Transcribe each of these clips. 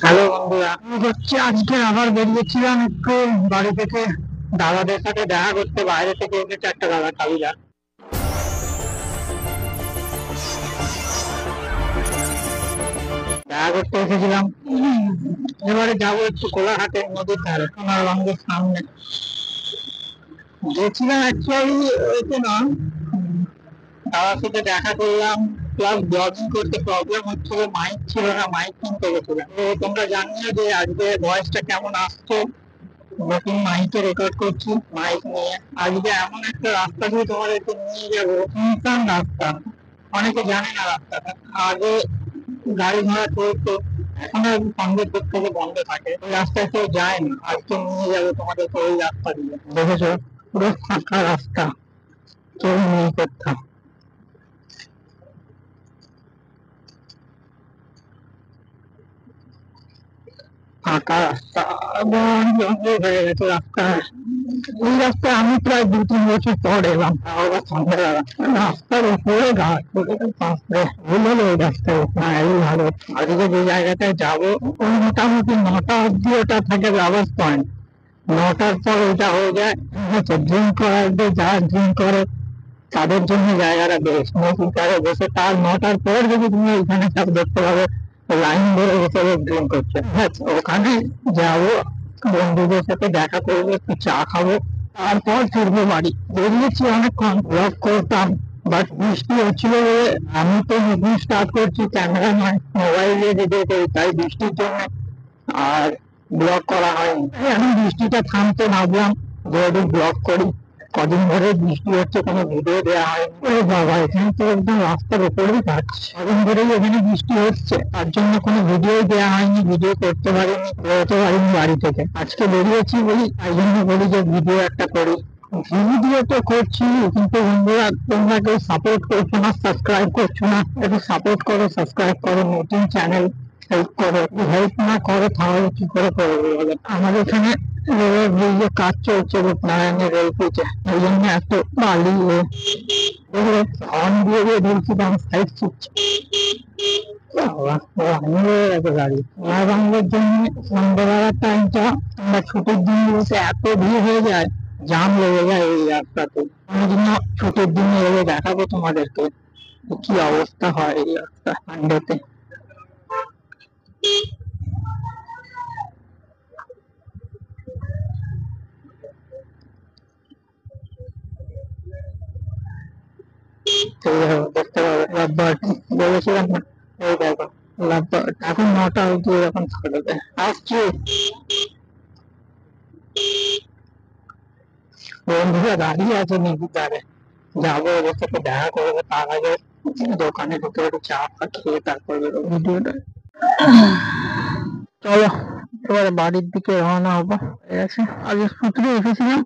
Hello বন্ধুরা, আমি হচ্ছে আজকে আবার বেরিয়েছিলাম একটু বাড়ি থেকে দাদাদের সাথে দেখা করতে। বাইরে থেকে এসেছে একটা দাদা কালিদা, দেখা করতে এসেছিলাম। এবারে যাবো একটু কোলাঘাটে নদীর ধারে, সোনারগঞ্জের সামনে গেছিলাম। অ্যাকচুয়ালি ওইতে না, দাদার সাথে দেখা করলাম, প্লাস ব্লগিং করতে প্রবলেম হচ্ছিল, মাইক ছিল না, মাইক কিনতে গেছিলাম। তো তোমরা জানিও যে আজকে ভয়েসটা কেমন আসছে। নতুন মাইকে রেকর্ড করছি, মাইক নিয়ে। আজকে এমন একটা রাস্তা দিয়ে তোমাদেরকে নিয়ে যাবো, শুনশান রাস্তা। অনেকে জানে না রাস্তাটা, আগে গাড়ি ঘোড়া চলতো, এখন আর সন্ধ্যের দিক থেকে বন্ধ থাকে, ওই রাস্তায় কেউ যায় না। আজকে নিয়ে যাবো তোমাদেরকে ওই রাস্তা দিয়ে। দেখেছো, পুরো ফাঁকা রাস্তা, কেউ নেই কোথাও, ফাঁকা রাস্তা, বন জঙ্গল হয়ে গেছে রাস্তা। এই রাস্তায় আমি প্রায় 2-3 বছর পর এলাম, তাও আবার সন্ধ্যাবেলা। রাস্তার উপরে গাছ, বাপরে, ভুল হলো ওই রাস্তায় ওঠা। এই ভালো, আজকে যে জায়গাটায় যাবো ওই মোটামুটি 9টা অব্দি ওটা থাকে রাবার পয়েন্ট। 9টার পর ওইটা হয়ে যায় হচ্ছে ড্রিঙ্ক করার, যারা ড্রিঙ্ক করে তাদের জন্য জায়গাটা বেশ, নদীর ধারে বসে। তার 9টার পর যদি তুমি ওইখানে সব দেখতে পাবে লাইন ধরে বসে ড্রিঙ্ক করছে। ওখানে যাবো, বন্ধুদের সাথে দেখা করবো, একটু চা খাবো, তারপর ফিরবো বাড়ি। বেরিয়েছি অনেকক্ষণ, ব্লগ করতাম, বাট বৃষ্টি হচ্ছিল বলে আমি তো নতুন স্টার্ট করছি, ক্যামেরা নয় মোবাইলে ভিডিও করি, তাই বৃষ্টির জন্য আর ব্লগ করা হয়নি। এখন বৃষ্টিটা থামতে ভাবলাম যে একটু ব্লগ করি। কদিন ধরে বৃষ্টি হচ্ছে, কোনো ভিডিও দেওয়া হয়নি। ও বাবা, এখানে তো একদম রাস্তার উপরেই গাছ। কদিন ধরেই এখানে বৃষ্টি হচ্ছে, তার জন্য কোনো ভিডিও দেওয়া হয়নি, ভিডিও করতে পারিনি, বেরোতে পারিনি বাড়ি থেকে। আজকে বেরিয়েছি বলি, তাই জন্য বলি যে ভিডিও একটা করি। ভিডিও তো করছি, কিন্তু বন্ধুরা তোমরা কেউ সাপোর্ট করছো না, সাবস্ক্রাইব করছো না। একটু সাপোর্ট করো, সাবস্ক্রাইব করো, নতুন চ্যানেল, হেল্প করো। হেল্প না করো তাহলে কি করে করবো বলো? আমাদের এখানে রেলের ব্রিজে কাজ চলছে, রূপনারায়ণের রেল ব্রিজে, ওই জন্য এত বালি হর্ন দিয়ে দিয়ে বলছিলাম সাইড ছুটছে। গাড়ি বাংলার জন্য সন্ধ্যাবেলার টাইমটা, আমরা ছুটির দিনগুলোতে এত ভিড় হয়ে যায়, জাম লেগে যায় এই রাস্তাতে। কোনোদিনও ছুটির দিনে এলে দেখাবো তোমাদেরকে কি অবস্থা হয় এই রাস্তা সানডেতে। দেখতে পাবে লাভবার্ড, বলেছিলাম না, এই দেখো লাভবার্ড। এখন 9টা অব্দি এরকম থাকবে। আসছি, বন্ধুরা দাঁড়িয়ে আছে নদীর ধারে, যাবো ওদের সাথে দেখা করবো। তার আগে দোকানে ঢুকে একটু চা ফা খেয়ে তারপর বেরোবো। ভিডিওটা চলো, এবারে বাড়ির দিকে রওনা হবো। ঠিক আছে, আগে সূত্রে এসেছিলাম,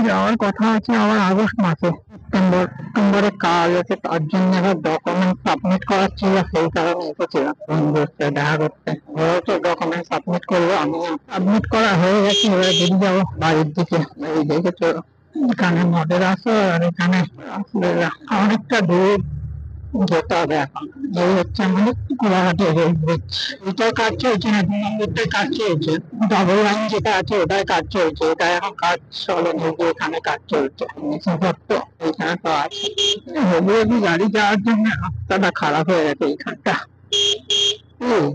যাওয়ার কথা আছে আবার আগস্ট মাসে, সেপ্টেম্বরে কাজ আছে, তার জন্য আবার ডকুমেন্ট সাবমিট করার ছিল, সেই কারণে এসেছিলাম বন্ধুদের সাথে দেখা করতে। ওরাও তো ডকুমেন্ট সাবমিট করবো, আমি সাবমিট করা হয়ে গেছে, এবারে বেরিয়ে যাবো বাড়ির দিকে। এই দেখেছো, এখানে মডেল আছে, আর এখানে আসলে অনেকটা দূর যেতে হবে এখন। এই হচ্ছে আমাদের কোলাঘাটের রেল ব্রিজ। এটার কাজ চলছে না, 2 নম্বরটায় কাজ চলছে, ডাবল লাইন যেটা আছে ওটাই কাজ চলছে, এটা এখন কাজ চলেনি, এখানে কাজ চলছে। জিনিসপত্র এখানে তো আছে, হেভি গাড়ি যাওয়ার জন্য রাস্তাটা খারাপ হয়ে গেছে এইখানটা।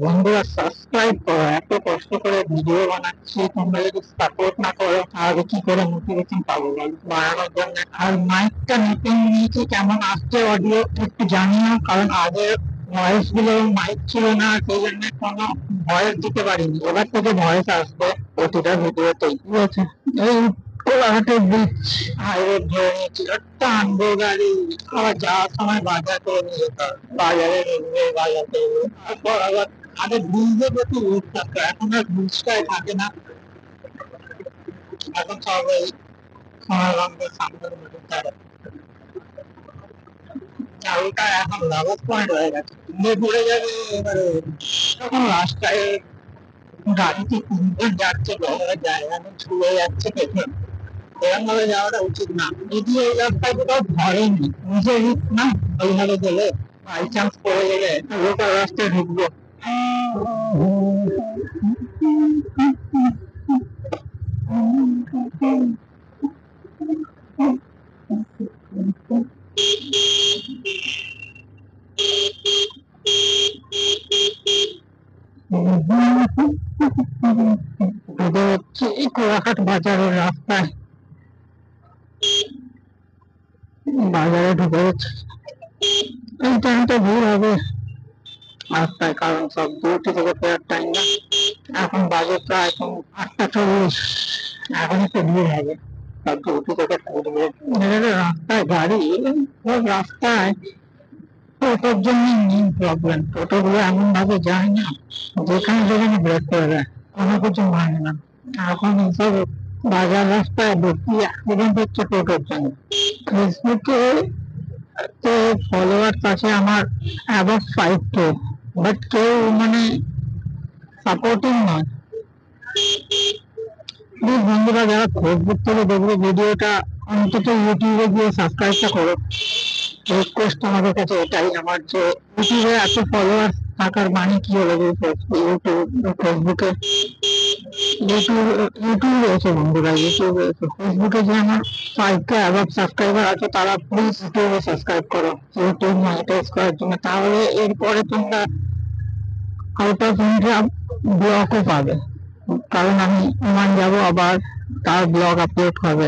বন্ধুরা সাবস্ক্রাইব করো, এত কষ্ট করে ভিডিও বানাচ্ছি, তোমরা যদি সাপোর্ট না করো তাহলে কি করে মোটিভেশন পাবো বানানোর জন্য। আর মাইকটা নতুন নিয়েছি, কেমন আসছে অডিও একটু জানিও, কারণ আগে ভয়েস গুলো মাইক ছিল না, সেই জন্য কোনো ভয়েস দিতে পারিনি। এবার থেকে ভয়েস আসবে প্রতিটা ভিডিওতেই, ঠিক আছে। এই কোলাঘাটের ব্রিজ হাইওয়ে ধরে নিয়েছিল, টানবো গাড়ি, আবার যাওয়ার সময় বাজার করে নিয়ে যেতে হবে, বাজারে ঢুকবে, বাজার করবো, তারপর আবার আগে ব্রিজের প্রতি রোড থাকতো, এখন আর ব্রিজটাই থাকে না, এখন সব ওই সোনারগঞ্জের সামনের নদীর ধারে। আর ওটা এখন লাভস পয়েন্ট হয়ে গেছে, ঘুরে যাবে এবারে। তখন রাস্তায় গাড়িতে 3 জন যাচ্ছে, জায়গা নেই, ছুঁড়ে যাচ্ছে পেছন, এরকম ভাবে যাওয়াটা উচিত না। যদি এই রাস্তায় কোথাও ধরেনি, নিজে রিস্ক না, ওইভাবে গেলে বাই চান্স পড়ে গেলে লোকাল রাস্তায় ঢুকবো। হচ্ছে এই কোলাঘাট বাজারের রাস্তায়, বাজারে ঢুকে যাচ্ছে। এই টাইমটা ভিড় হবে রাস্তায়, কারণ সব ডিউটি থেকে ফেরার টাইম না। এখন বাজে প্রায় এখন 8:40, এখন একটু ভিড় হবে সব ডিউটি থেকে ফিরবে। রাস্তায় গাড়ি, রাস্তায় টোটোর জন্য মেইন প্রবলেম। টোটো গুলো এমন ভাবে যায় না, যেখানে যেখানে ব্রেক করে দেয়, কোনো কিছু মানে না। এখন এইসব বাজার রাস্তায় বেশি অ্যাক্সিডেন্ট হচ্ছে টোটোর জন্য। ফেসবুকে তো ফলোয়ার্স আছে আমার অ্যাবাভ 5K, বাট কেউ মানে সাপোর্টিং নয়। প্লিজ বন্ধুরা, যারা ফেসবুক থেকে দেখবে ভিডিওটা, অন্তত ইউটিউবে গিয়ে সাবস্ক্রাইবটা করো। রিকোয়েস্ট আমাদের কাছে এটাই আমার, যে ইউটিউবে এত ফলোয়ার্স থাকার মানে কি হলো, যে ফেসবুকে ইউটিউবে এসে বন্ধুরা, ইউটিউবে এসে ফেসবুকে যে আমার 5K অ্যাবাভ সাবস্ক্রাইবার আছে, তারা প্লিজ ইউটিউবে সাবস্ক্রাইব করো ইউটিউব মনিটাইজ করার জন্য। তাহলে এরপরে তোমরা আউট অফ ইন্ডিয়া ব্লগও পাবে, কারণ আমি ওমান যাবো, আবার তার ব্লগ আপলোড হবে।